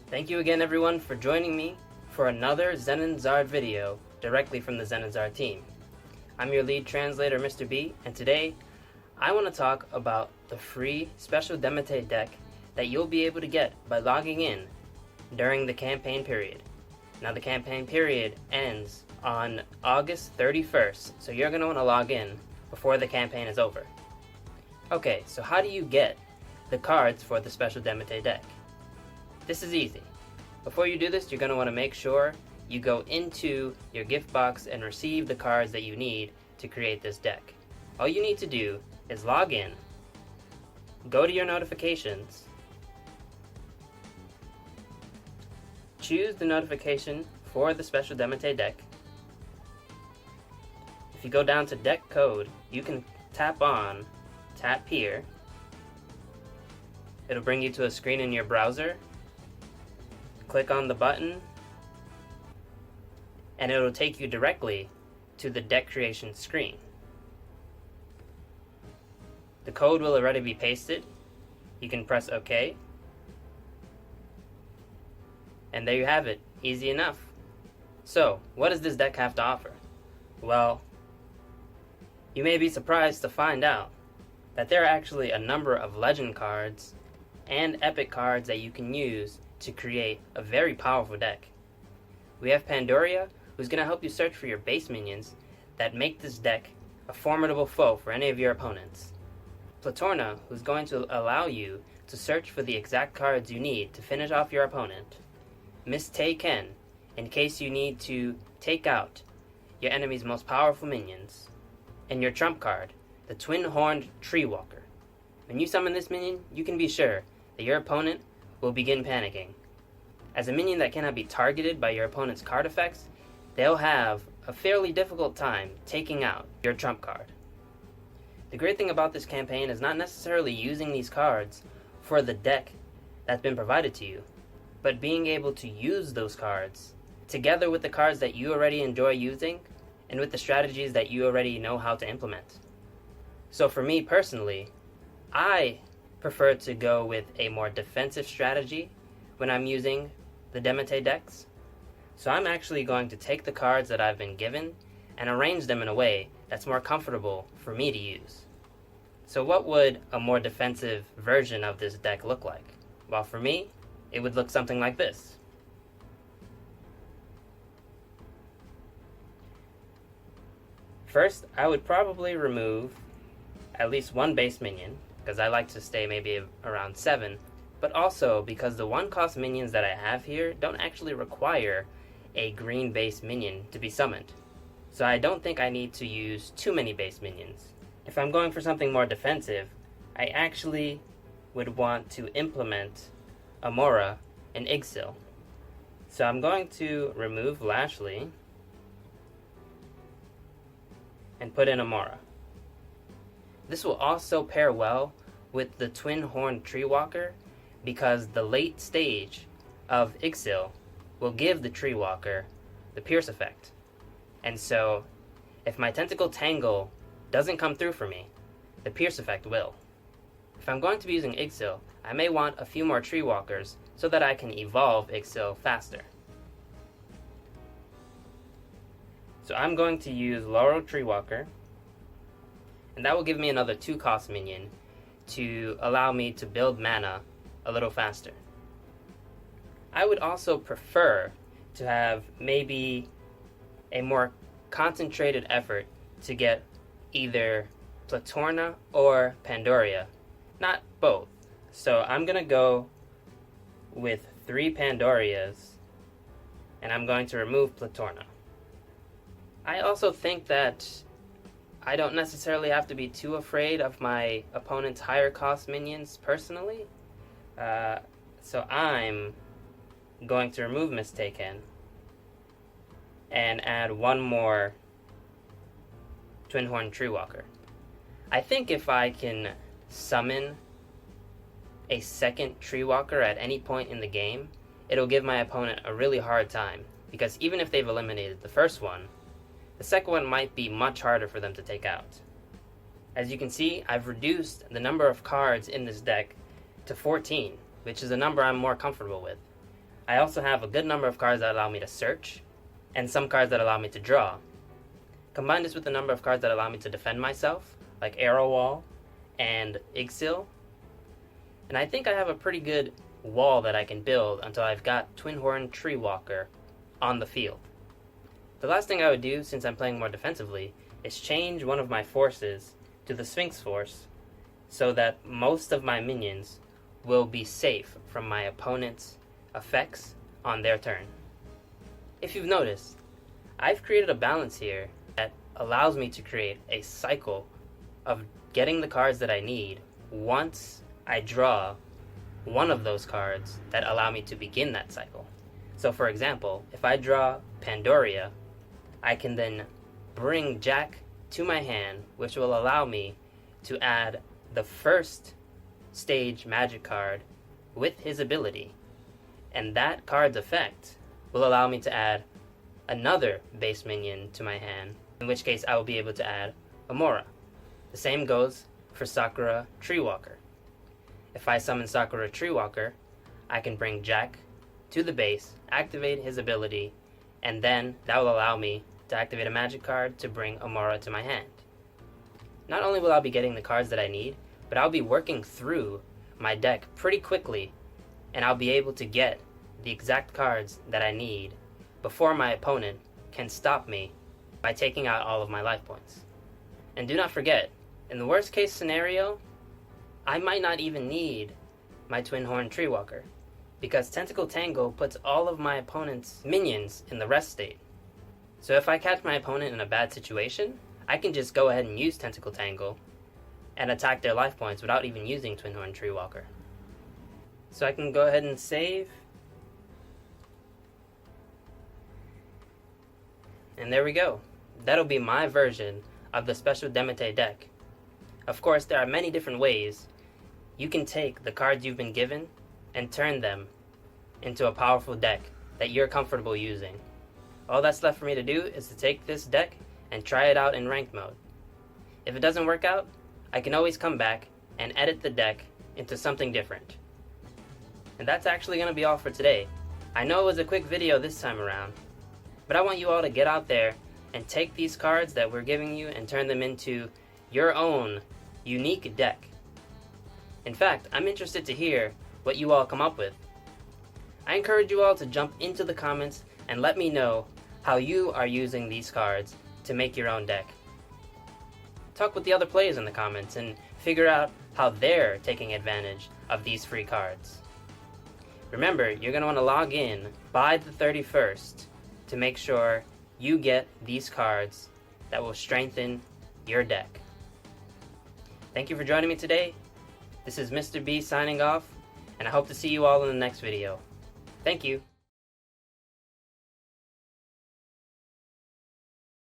Thank you again everyone for joining me for another Zenonzard video directly from the Zenonzard team. I'm your lead translator, Mr. B, and today I want to talk about the free special Demete deck that you'll be able to get by logging in during the campaign period. Now the campaign period ends on August 31st, so you're going to want to log in before the campaign is over. Okay, so how do you get the cards for the special Demete deck? This is easy. Before you do this, you're going to want to make sure you go into your gift box and receive the cards that you need to create this deck. All you need to do is log in, go to your notifications, choose the notification for the special Demete deck. If you go down to deck code, you can tap here. It'll bring you to a screen in your browser. Click on the button and it'll take you directly to the deck creation screen. The code will already be pasted. You can press OK. And there you have it. Easy enough. So, what does this deck have to offer? Well, you may be surprised to find out that there are actually a number of legend cards and epic cards that you can use to create a very powerful deck. We have Pandoria, who's going to help you search for your base minions that make this deck a formidable foe for any of your opponents. Platorna, who's going to allow you to search for the exact cards you need to finish off your opponent. Ken, in case you need to take out your enemy's most powerful minions. And your trump card, the Twin-Horned Tree Walker. When you summon this minion, you can be sure that your opponent will begin panicking. As a minion that cannot be targeted by your opponent's card effects, they'll have a fairly difficult time taking out your trump card. The great thing about this campaign is not necessarily using these cards for the deck that's been provided to you, but being able to use those cards together with the cards that you already enjoy using and with the strategies that you already know how to implement. So for me personally, I prefer to go with a more defensive strategy when I'm using the Demete decks. So I'm actually going to take the cards that I've been given and arrange them in a way that's more comfortable for me to use. So what would a more defensive version of this deck look like? Well, for me, it would look something like this. First, I would probably remove at least one base minion, because I like to stay maybe around 7, but also because the 1-cost minions that I have here don't actually require a green base minion to be summoned. So I don't think I need to use too many base minions. If I'm going for something more defensive, I actually would want to implement Amora and Ixil. So I'm going to remove Lashley and put in Amora. This will also pair well with the Twin-Horned Tree Walker because the late stage of Ixil will give the Tree Walker the Pierce effect. And so, if my Tentacle Tangle doesn't come through for me, the Pierce effect will. If I'm going to be using Ixil, I may want a few more Tree Walkers so that I can evolve Ixil faster. So I'm going to use Laurel Tree Walker, and that will give me another 2-cost minion to allow me to build mana a little faster. I would also prefer to have maybe a more concentrated effort to get either Platorna or Pandoria, not both. So I'm going to go with 3 Pandorias, and I'm going to remove Platorna. I also think that I don't necessarily have to be too afraid of my opponent's higher cost minions personally. So I'm going to remove Mistaken and add one more Twin-Horned Tree Walker. I think if I can summon a second Tree Walker at any point in the game, it'll give my opponent a really hard time, because even if they've eliminated the first one, the second one might be much harder for them to take out. As you can see, I've reduced the number of cards in this deck to 14, which is a number I'm more comfortable with. I also have a good number of cards that allow me to search, and some cards that allow me to draw. Combine this with the number of cards that allow me to defend myself, like Arrow Wall and Igsil, and I think I have a pretty good wall that I can build until I've got Twin-Horn Treewalker on the field. The last thing I would do, since I'm playing more defensively, is change one of my forces to the Sphinx Force so that most of my minions will be safe from my opponent's effects on their turn. If you've noticed, I've created a balance here that allows me to create a cycle of getting the cards that I need once I draw one of those cards that allow me to begin that cycle. So for example, if I draw Pandoria, I can then bring Jack to my hand, which will allow me to add the first stage magic card with his ability, and that card's effect will allow me to add another base minion to my hand, in which case I will be able to add Amora. The same goes for Sakura Treewalker. If I summon Sakura Treewalker, I can bring Jack to the base, activate his ability, and then that will allow me to activate a magic card to bring Amora to my hand. Not only will I be getting the cards that I need, but I'll be working through my deck pretty quickly, and I'll be able to get the exact cards that I need before my opponent can stop me by taking out all of my life points. And do not forget, in the worst case scenario, I might not even need my Twin-Horn Treewalker, because Tentacle Tango puts all of my opponent's minions in the rest state. So if I catch my opponent in a bad situation, I can just go ahead and use Tentacle Tangle and attack their life points without even using Twin-Horn Treewalker. So I can go ahead and save. And there we go. That'll be my version of the special Demete deck. Of course, there are many different ways you can take the cards you've been given and turn them into a powerful deck that you're comfortable using. All that's left for me to do is to take this deck and try it out in ranked mode. If it doesn't work out, I can always come back and edit the deck into something different. And that's actually going to be all for today. I know it was a quick video this time around, but I want you all to get out there and take these cards that we're giving you and turn them into your own unique deck. In fact, I'm interested to hear what you all come up with. I encourage you all to jump into the comments and let me know how you are using these cards to make your own deck. Talk with the other players in the comments and figure out how they're taking advantage of these free cards. Remember, you're going to want to log in by the 31st to make sure you get these cards that will strengthen your deck. Thank you for joining me today. This is Mr. B signing off, and I hope to see you all in the next video. Thank you.